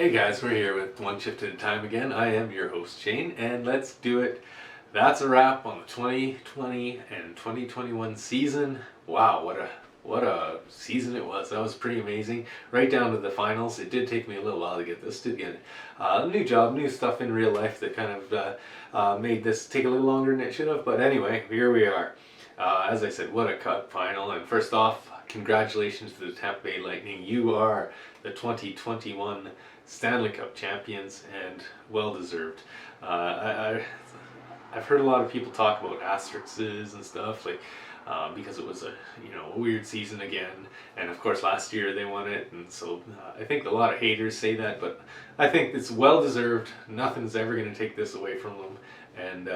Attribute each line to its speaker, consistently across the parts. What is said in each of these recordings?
Speaker 1: Hey guys, we're here with One Shift at a Time again. I am your host Shane, and let's do it. That's a wrap on the 2020 and 2021 season. Wow, what a season it was. That was pretty amazing. Right down to the finals. It did take me a little while to get this to get new job, new stuff in real life that kind of made this take a little longer than it should have. But anyway, here we are. As I said, what a cup final. And first off, congratulations to the Tampa Bay Lightning. You are the 2021 Stanley Cup champions, and well deserved. I've heard a lot of people talk about asterisks and stuff because it was a weird season again, and of course last year they won it, and so I think a lot of haters say that, but I think it's well deserved. Nothing's ever going to take this away from them, and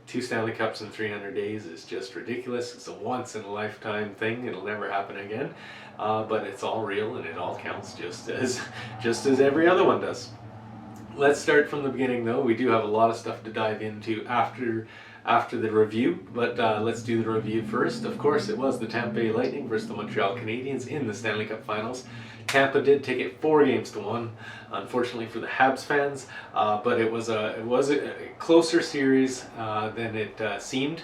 Speaker 1: 2 Stanley Cups in 300 days is just ridiculous. It's a once in a lifetime thing. It'll never happen again, but it's all real and it all counts just as every other one does. Let's start from the beginning though. We do have a lot of stuff to dive into after the review, but let's do the review first. Of course, it was the Tampa Bay Lightning versus the Montreal Canadiens in the Stanley Cup Finals. Tampa did take it 4-1, unfortunately for the Habs fans, but it was a closer series than it seemed,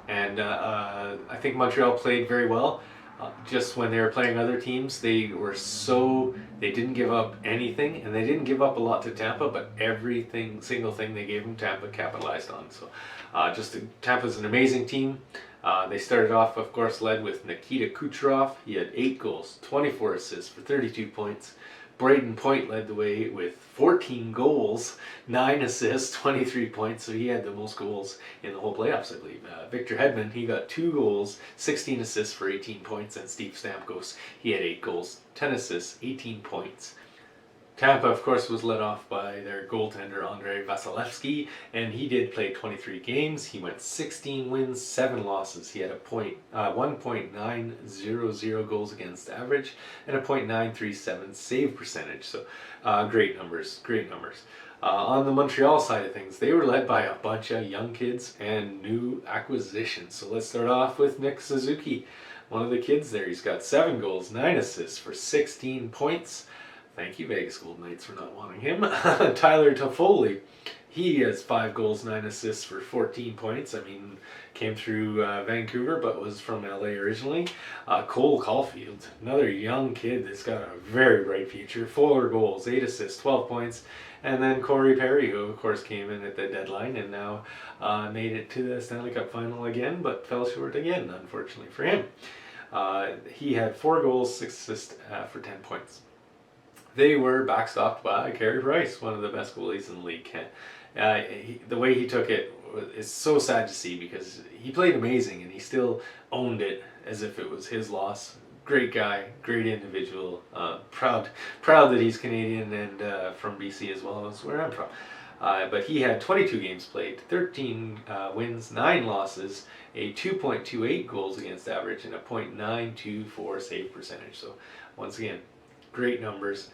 Speaker 1: and I think Montreal played very well. Just when they were playing other teams, they didn't give up anything, and they didn't give up a lot to Tampa, but single thing they gave them, Tampa capitalized on. So Tampa's an amazing team. They started off, of course, led with Nikita Kucherov. He had 8 goals, 24 assists for 32 points. Braden Point led the way with 14 goals, 9 assists, 23 points, so he had the most goals in the whole playoffs, I believe. Victor Hedman, he got 2 goals, 16 assists for 18 points, and Steve Stamkos, he had 8 goals, 10 assists, 18 points. Tampa, of course, was led off by their goaltender Andrei Vasilevsky, and he did play 23 games. He went 16 wins, 7 losses. He had a 1.900 goals against average and a .937 save percentage. So great numbers. On the Montreal side of things, they were led by a bunch of young kids and new acquisitions. So let's start off with Nick Suzuki, one of the kids there. He's got 7 goals, 9 assists for 16 points. Thank you, Vegas Golden Knights, for not wanting him. Tyler Toffoli, he has 5 goals, 9 assists for 14 points. I mean, came through Vancouver, but was from LA originally. Cole Caulfield, another young kid that's got a very bright future. 4 goals, 8 assists, 12 points. And then Corey Perry, who of course came in at the deadline and now made it to the Stanley Cup final again, but fell short again, unfortunately for him. He had 4 goals, 6 assists for 10 points. They were backstopped by Carey Price, one of the best goalies in the league. The way he took it is so sad to see because he played amazing and he still owned it as if it was his loss. Great guy, great individual. Proud that he's Canadian and from BC as well as where I'm from. But he had 22 games played, 13 wins, 9 losses, a 2.28 goals against average, and a .924 save percentage. So once again, great numbers.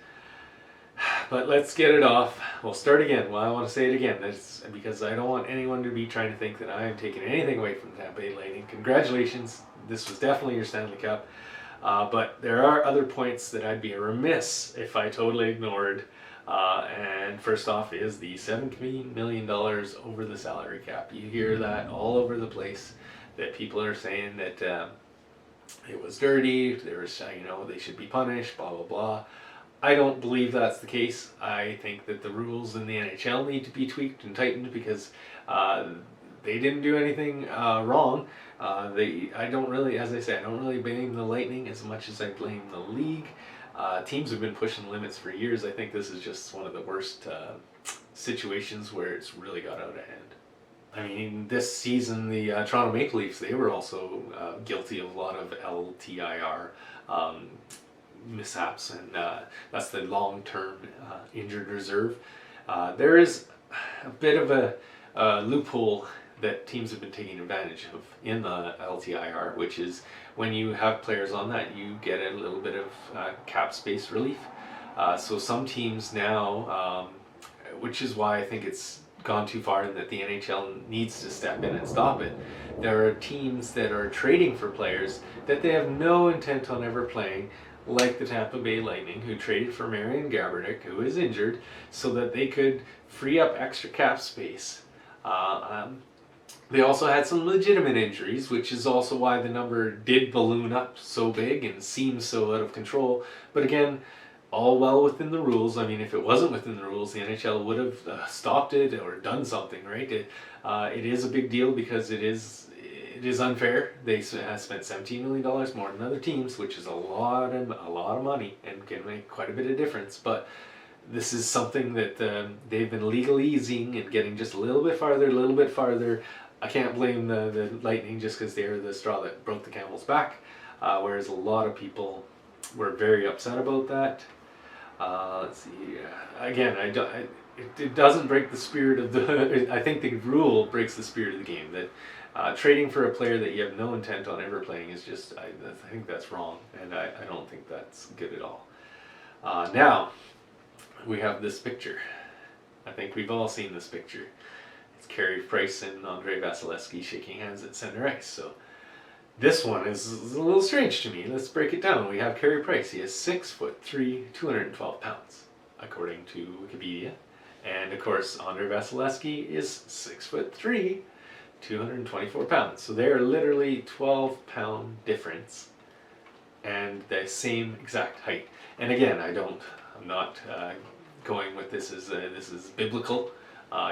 Speaker 1: But let's get it off. We'll start again. Well, I want to say it again. That's because I don't want anyone to be trying to think that I am taking anything away from the Tampa Bay Lightning. Congratulations. This was definitely your Stanley Cup. But there are other points that I'd be remiss if I totally ignored. And first off is the $17 million over the salary cap. You hear that all over the place, that people are saying that it was dirty, there was, they should be punished, blah, blah, blah. I don't believe that's the case. I think that the rules in the NHL need to be tweaked and tightened because they didn't do anything wrong. I don't really blame the Lightning as much as I blame the league. Teams have been pushing limits for years. I think this is just one of the worst situations where it's really got out of hand. I mean, this season, the Toronto Maple Leafs, they were also guilty of a lot of LTIR mishaps, and that's the long-term injured reserve. There is a bit of a loophole that teams have been taking advantage of in the LTIR, which is when you have players on that, you get a little bit of cap space relief. So some teams now, which is why I think it's gone too far and that the NHL needs to step in and stop it. There are teams that are trading for players that they have no intent on ever playing, like the Tampa Bay Lightning, who traded for Marian Gaborik, who is injured, so that they could free up extra cap space. They also had some legitimate injuries, which is also why the number did balloon up so big and seems so out of control. But again, all well within the rules. I mean, if it wasn't within the rules, the NHL would have stopped it or done something, right? It is a big deal because it is unfair. They have spent $17 million more than other teams, which is a lot of money and can make quite a bit of difference. But this is something that they've been legalese and getting just a little bit farther. I can't blame the Lightning just because they're the straw that broke the camel's back, whereas a lot of people were very upset about that. Let's see. Again, it doesn't break the spirit of the. I think the rule breaks the spirit of the game. That trading for a player that you have no intent on ever playing is just. I think that's wrong, and I don't think that's good at all. Now, we have this picture. I think we've all seen this picture. It's Carey Price and Andrei Vasilevsky shaking hands at center ice. So this one is a little strange to me. Let's break it down. We have Carey Price. He is 6'3", 212 pounds, according to Wikipedia. And of course, Andrei Vasilevsky is 6'3", 224 pounds. So they are literally 12-pound difference and the same exact height. And again, I'm not going with this is biblical.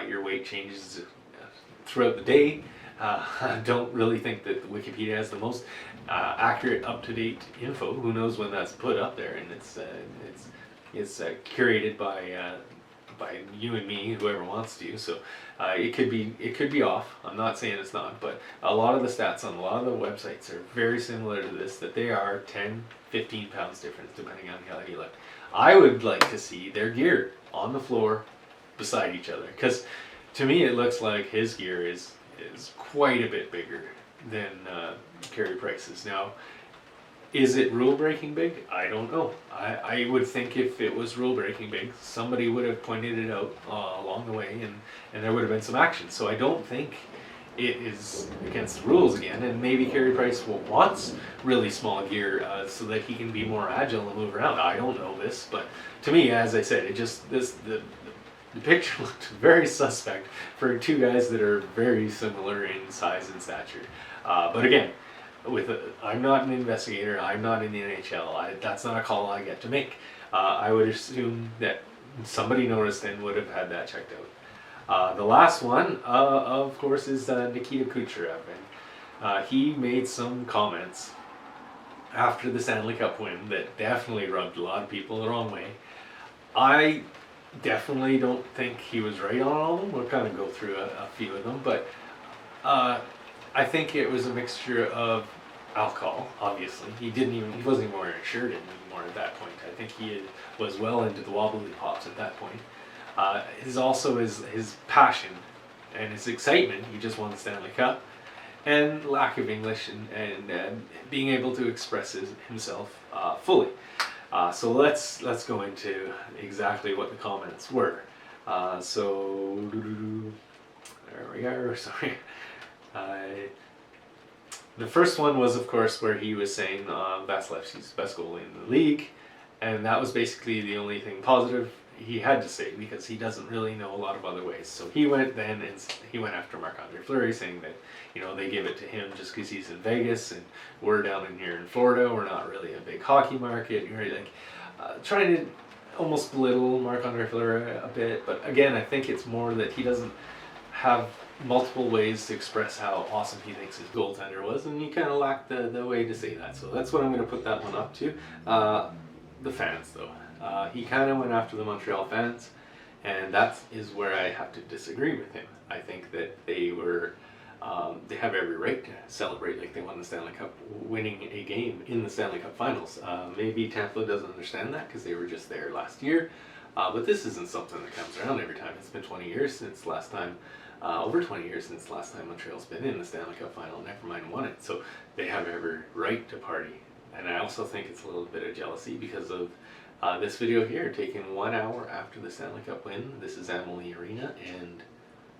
Speaker 1: Your weight changes throughout the day. I don't really think that Wikipedia has the most accurate, up-to-date info. Who knows when that's put up there, and it's curated by you and me, whoever wants to. So it could be off. I'm not saying it's not, but a lot of the stats on a lot of the websites are very similar to this. That they are 10, 15 pounds difference depending on how you look. I would like to see their gear on the floor beside each other, because to me it looks like his gear is quite a bit bigger than Carey Price's. Now, is it rule breaking big? I don't know. I would think if it was rule breaking big, somebody would have pointed it out along the way, and there would have been some action. So I don't think it is against the rules again, and maybe Carey Price wants really small gear so that he can be more agile and move around. I don't know this, but to me, as I said, the picture looked very suspect for two guys that are very similar in size and stature. But again, I'm not an investigator. I'm not in the NHL. That's not a call I get to make. I would assume that somebody noticed and would have had that checked out. The last one, of course, is Nikita Kucherov. And he made some comments after the Stanley Cup win that definitely rubbed a lot of people the wrong way. I definitely don't think he was right on all of them. We'll kind of go through a few of them, but I think it was a mixture of alcohol. Obviously, he wasn't even wearing a shirt anymore at that point. I think he was well into the wobbly pops at that point. His passion and his excitement. He just won the Stanley Cup, and lack of English and being able to express himself fully. So let's go into exactly what the comments were. So there we are. Sorry. The first one was, of course, where he was saying Vasilevsky's the best goalie in the league, and that was basically the only thing positive he had to say, because he doesn't really know a lot of other ways. So he went after Marc-Andre Fleury, saying that they give it to him just because he's in Vegas and we're down in here in Florida. We're not really a big hockey market. You're like trying to almost belittle Marc-Andre Fleury a bit. But again, I think it's more that he doesn't have multiple ways to express how awesome he thinks his goaltender was, and he kind of lacked the way to say that. So that's what I'm going to put that one up to. The fans, though. He kind of went after the Montreal fans, and that is where I have to disagree with him. I think that they have every right to celebrate like they won the Stanley Cup, winning a game in the Stanley Cup Finals. Maybe Tampa doesn't understand that because they were just there last year, but this isn't something that comes around every time. It's been 20 years since last time, over 20 years since last time Montreal's been in the Stanley Cup Final, never mind won it. So they have every right to party. And I also think it's a little bit of jealousy because of this video here, taken 1 hour after the Stanley Cup win. This is Amalie Arena, and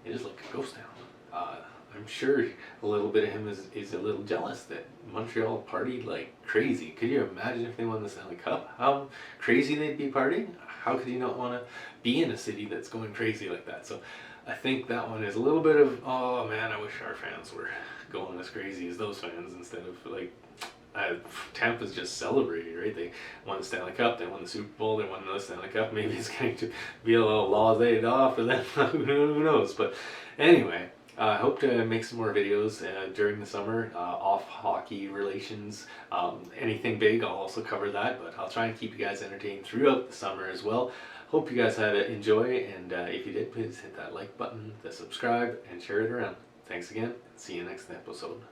Speaker 1: it is like a ghost town. I'm I'm sure a little bit of him is a little jealous that Montreal partied like crazy. Could you imagine if they won the Stanley Cup? How crazy they'd be partying? How could you not want to be in a city that's going crazy like that? So I think that one is a little bit of, oh man, I wish our fans were going as crazy as those fans instead of like Tampa's just celebrating, right? They won the Stanley Cup, they won the Super Bowl, they won the Stanley Cup. Maybe it's going to be a little laissez off for them. Who knows? But anyway, I hope to make some more videos during the summer, off hockey relations, anything big. I'll also cover that, but I'll try and keep you guys entertained throughout the summer as well. Hope you guys had enjoy, and if you did, please hit that like button, the subscribe, and share it around. Thanks again. See you next episode.